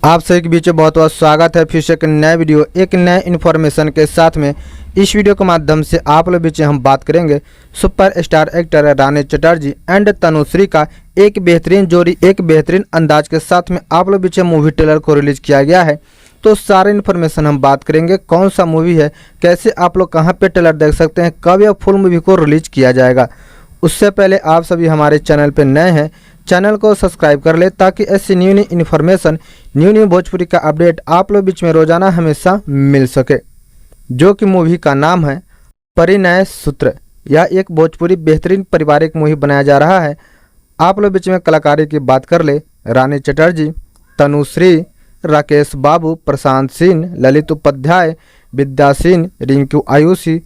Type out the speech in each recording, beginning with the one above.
आप सभी के बीच बहुत बहुत स्वागत है। फिर से एक नया वीडियो एक नए इन्फॉर्मेशन के साथ में। इस वीडियो के माध्यम से आप लोग बीच हम बात करेंगे super star actor Rani Chatterjee and Tanushree का एक बेहतरीन जोड़ी, एक बेहतरीन अंदाज के साथ में आप लोग बीच मूवी ट्रेलर को रिलीज किया गया है। तो सारे इन्फॉर्मेशन हम बात करेंगे, कौन सा मूवी है, कैसे आप लोग कहाँ पे ट्रेलर देख सकते हैं, कब यह फुल मूवी को रिलीज किया जाएगा। उससे पहले आप सभी हमारे चैनल पर नए हैं, चैनल को सब्सक्राइब कर ले ताकि ऐसी न्यू इन्फॉर्मेशन, न्यू भोजपुरी का अपडेट आप लोग बीच में रोजाना हमेशा मिल सके। जो कि मूवी का नाम है परिणय सूत्र। यह एक भोजपुरी बेहतरीन पारिवारिक मूवी बनाया जा रहा है। आप लोग बीच में कलाकारी की बात कर ले, रानी चटर्जी, तनुश्री, राकेश बाबू, प्रशांत सिंह, ललित उपाध्याय, विद्या सिंह, रिंकू आयुषी,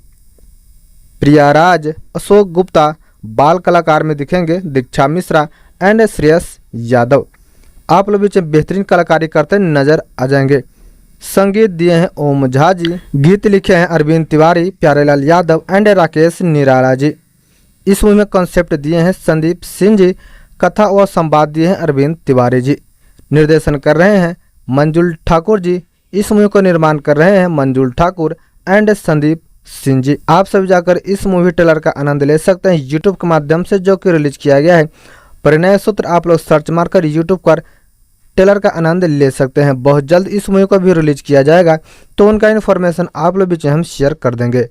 प्रियाराज, अशोक गुप्ता बाल कलाकार में दिखेंगे, दीक्षा मिश्रा एंड श्रेयस यादव। आप लोग बीच बेहतरीन कलाकारी करते नजर आ जाएंगे। संगीत दिए हैं ओम झा जी, गीत लिखे हैं अरविंद तिवारी, प्यारेलाल यादव एंड राकेश निराला जी। इस मूवी में कॉन्सेप्ट दिए हैं संदीप सिंह जी, कथा व संवाद दिए हैं अरविंद तिवारी जी। निर्देशन कर रहे हैं मंजुल ठाकुर जी। इस मूवी को निर्माण कर रहे हैं मंजुल ठाकुर एंड संदीप सिंह जी। आप सभी जाकर इस मूवी ट्रेलर का आनंद ले सकते हैं यूट्यूब के माध्यम से, जो कि रिलीज किया गया है। परिणय सूत्र आप लोग सर्च मारकर यूट्यूब पर ट्रेलर का आनंद ले सकते हैं। बहुत जल्द इस मूवी को भी रिलीज किया जाएगा, तो उनका इन्फॉर्मेशन आप लोग बीच में हम शेयर कर देंगे।